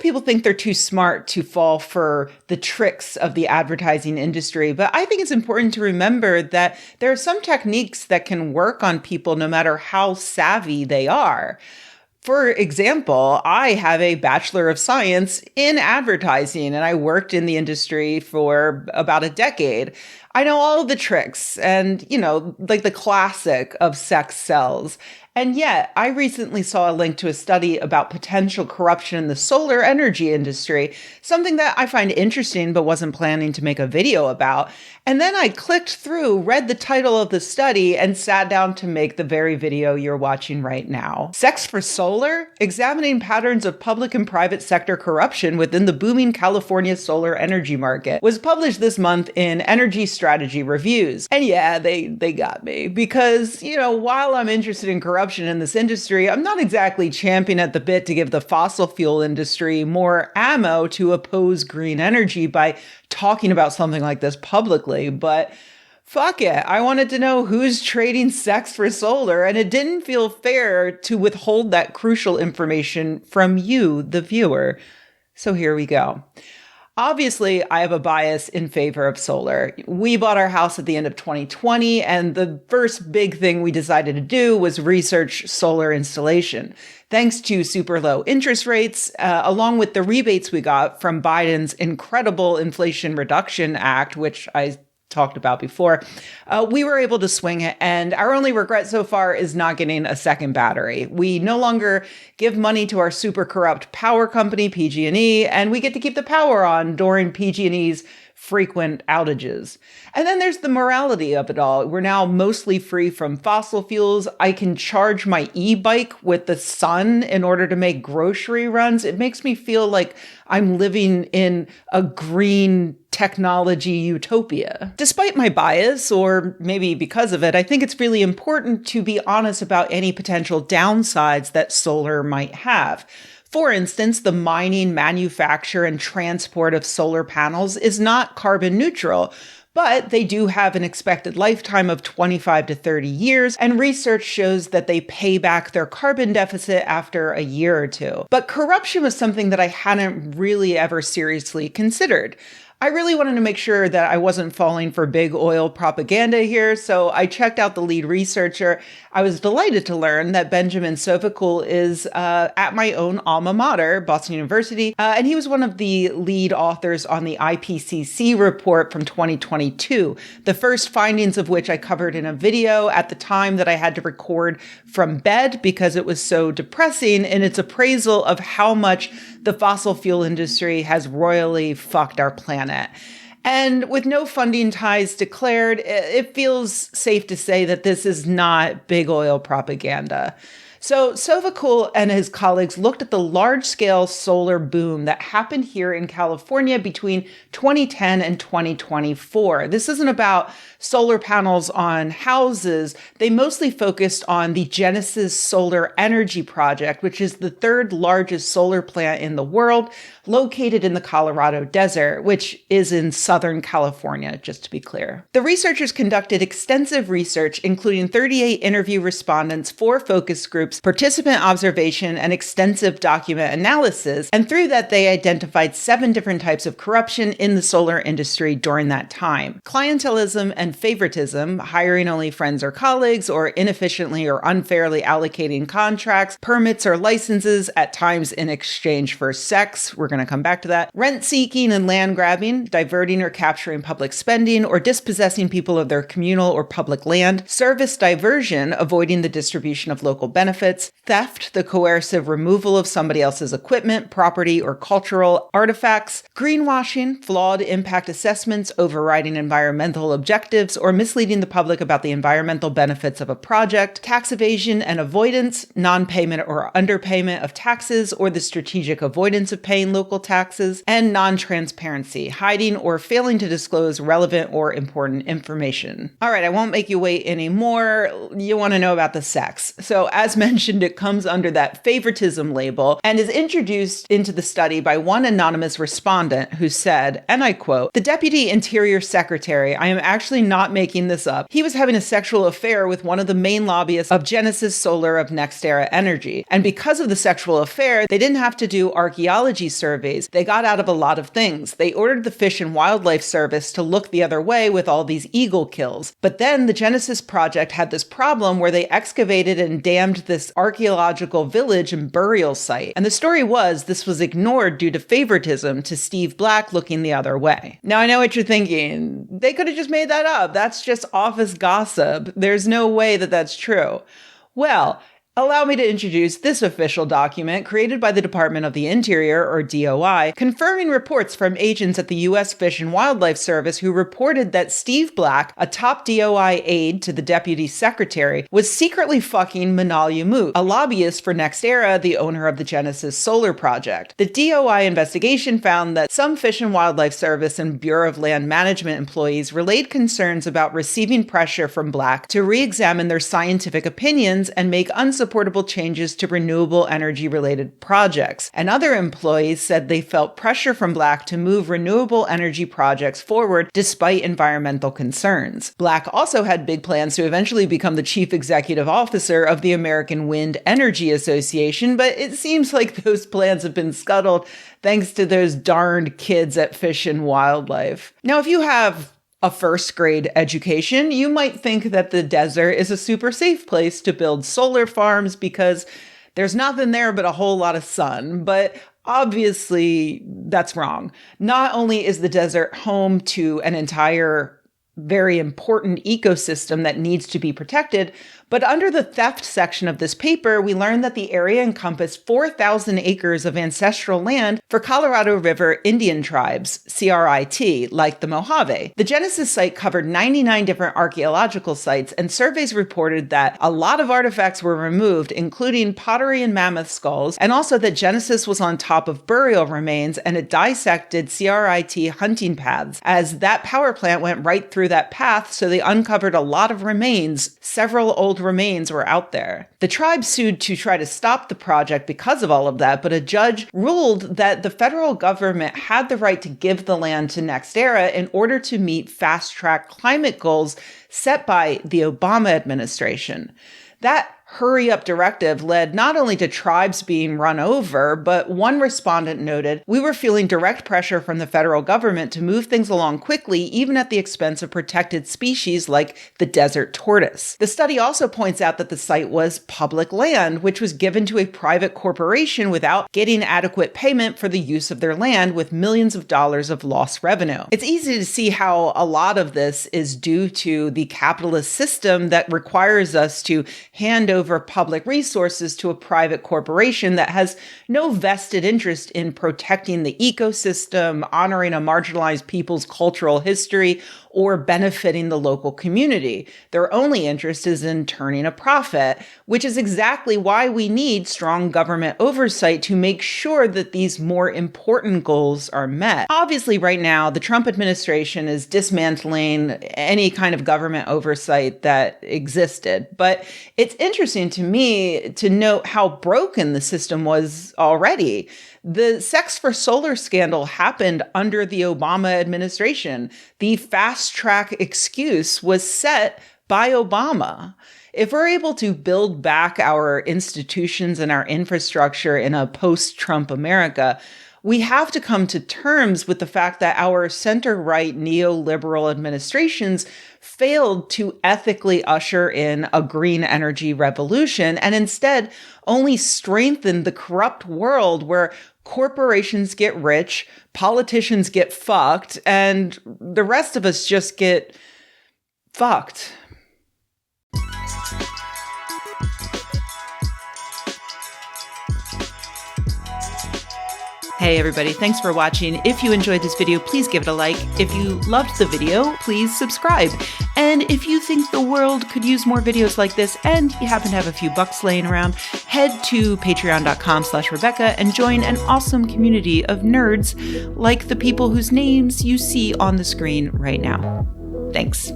of people think they're too smart to fall for the tricks of the advertising industry, but I think it's important to remember that there are some techniques that can work on people no matter how savvy they are. For example, I have a Bachelor of Science in advertising, and I worked in the industry for about a decade. I know all of the tricks and, like the classic of sex sells. And yet, I recently saw a link to a study about potential corruption in the solar energy industry, something that I find interesting but wasn't planning to make a video about. And then I clicked through, read the title of the study, and sat down to make the very video you're watching right now. Sex for Solar? Examining patterns of public and private sector corruption within the booming California solar energy market was published this month in Energy Strategy Reviews. And yeah, they got me because, while I'm interested in corruption in this industry, I'm not exactly champing at the bit to give the fossil fuel industry more ammo to oppose green energy by talking about something like this publicly, but fuck it. I wanted to know who's trading sex for solar, and it didn't feel fair to withhold that crucial information from you, the viewer. So here we go. Obviously, I have a bias in favor of solar. We bought our house at the end of 2020, and the first big thing we decided to do was research solar installation. Thanks to super low interest rates, along with the rebates we got from Biden's incredible Inflation Reduction Act, which I talked about before, we were able to swing it. And our only regret so far is not getting a second battery. We no longer give money to our super corrupt power company, PG&E, and we get to keep the power on during PG&E's frequent outages. And then there's the morality of it all. We're now mostly free from fossil fuels. I can charge my e-bike with the sun in order to make grocery runs. It makes me feel like I'm living in a green technology utopia. Despite my bias, or maybe because of it, I think it's really important to be honest about any potential downsides that solar might have. For instance, the mining, manufacture, and transport of solar panels is not carbon neutral, but they do have an expected lifetime of 25 to 30 years, and research shows that they pay back their carbon deficit after a year or two. But corruption was something that I hadn't really ever seriously considered. I really wanted to make sure that I wasn't falling for big oil propaganda here, so I checked out the lead researcher. I was delighted to learn that Benjamin Sovacool is at my own alma mater, Boston University, and he was one of the lead authors on the IPCC report from 2022, the first findings of which I covered in a video at the time that I had to record from bed because it was so depressing in its appraisal of how much the fossil fuel industry has royally fucked our planet. And with no funding ties declared, it feels safe to say that this is not big oil propaganda. So Sovacool and his colleagues looked at the large-scale solar boom that happened here in California between 2010 and 2024. This isn't about solar panels on houses. They mostly focused on the Genesis Solar Energy Project, which is the third largest solar plant in the world, located in the Colorado Desert, which is in Southern California, just to be clear. The researchers conducted extensive research, including 38 interview respondents, 4 focus groups, participant observation, and extensive document analysis. And through that, they identified 7 different types of corruption in the solar industry during that time. Clientelism and favoritism, hiring only friends or colleagues, or inefficiently or unfairly allocating contracts, permits or licenses, at times in exchange for sex. We're going to come back to that. Rent seeking and land grabbing, diverting or capturing public spending, or dispossessing people of their communal or public land. Service diversion, avoiding the distribution of local benefits. Theft, the coercive removal of somebody else's equipment, property, or cultural artifacts. Greenwashing, flawed impact assessments, overriding environmental objectives, or misleading the public about the environmental benefits of a project. Tax evasion and avoidance, non-payment or underpayment of taxes, or the strategic avoidance of paying local taxes. And non-transparency, hiding or failing to disclose relevant or important information. All right, I won't make you wait anymore. You want to know about the sex. So as mentioned mentioned, it comes under that favoritism label and is introduced into the study by one anonymous respondent who said, and I quote, "The Deputy Interior Secretary, I am actually not making this up. He was having a sexual affair with one of the main lobbyists of Genesis Solar of NextEra Energy. And because of the sexual affair, they didn't have to do archaeology surveys. They got out of a lot of things. They ordered the Fish and Wildlife Service to look the other way with all these eagle kills. But then the Genesis project had this problem where they excavated and dammed this archaeological village and burial site. And the story was this was ignored due to favoritism to Steve Black looking the other way." Now, I know what you're thinking. They could have just made that up. That's just office gossip. There's no way that that's true. Well, allow me to introduce this official document created by the Department of the Interior, or DOI, confirming reports from agents at the U.S. Fish and Wildlife Service who reported that Steve Black, a top DOI aide to the Deputy Secretary, was secretly fucking Manal Yamut, a lobbyist for NextEra, the owner of the Genesis Solar project. The DOI investigation found that some Fish and Wildlife Service and Bureau of Land Management employees relayed concerns about receiving pressure from Black to re-examine their scientific opinions and make unsupportable changes to renewable energy-related projects. And other employees said they felt pressure from Black to move renewable energy projects forward despite environmental concerns. Black also had big plans to eventually become the chief executive officer of the American Wind Energy Association, but it seems like those plans have been scuttled thanks to those darned kids at Fish and Wildlife. Now, if you have a first grade education, you might think that the desert is a super safe place to build solar farms because there's nothing there but a whole lot of sun. But obviously, that's wrong. Not only is the desert home to an entire very important ecosystem that needs to be protected, but under the theft section of this paper, we learned that the area encompassed 4,000 acres of ancestral land for Colorado River Indian tribes, CRIT, like the Mojave. The Genesis site covered 99 different archaeological sites, and surveys reported that a lot of artifacts were removed, including pottery and mammoth skulls, and also that Genesis was on top of burial remains and it dissected CRIT hunting paths, as that power plant went right through that path, so they uncovered a lot of remains. Several old remains were out there. The tribe sued to try to stop the project because of all of that, but a judge ruled that the federal government had the right to give the land to NextEra in order to meet fast-track climate goals set by the Obama administration. That hurry-up directive led not only to tribes being run over, but one respondent noted, "We were feeling direct pressure from the federal government to move things along quickly, even at the expense of protected species like the desert tortoise." The study also points out that the site was public land, which was given to a private corporation without getting adequate payment for the use of their land, with millions of dollars of lost revenue. It's easy to see how a lot of this is due to the capitalist system that requires us to hand over public resources to a private corporation that has no vested interest in protecting the ecosystem, honoring a marginalized people's cultural history, or benefiting the local community. Their only interest is in turning a profit, which is exactly why we need strong government oversight to make sure that these more important goals are met. Obviously, right now, the Trump administration is dismantling any kind of government oversight that existed. But it's interesting to me to note how broken the system was already. The Sex for Solar scandal happened under the Obama administration. The fast-track excuse was set by Obama. If we're able to build back our institutions and our infrastructure in a post-Trump America, we have to come to terms with the fact that our center-right neoliberal administrations failed to ethically usher in a green energy revolution and instead only strengthened the corrupt world where corporations get rich, politicians get fucked, and the rest of us just get fucked. Hey everybody, thanks for watching. If you enjoyed this video, please give it a like. If you loved the video, please subscribe. And if you think the world could use more videos like this and you happen to have a few bucks laying around, head to patreon.com/Rebecca and join an awesome community of nerds like the people whose names you see on the screen right now. Thanks.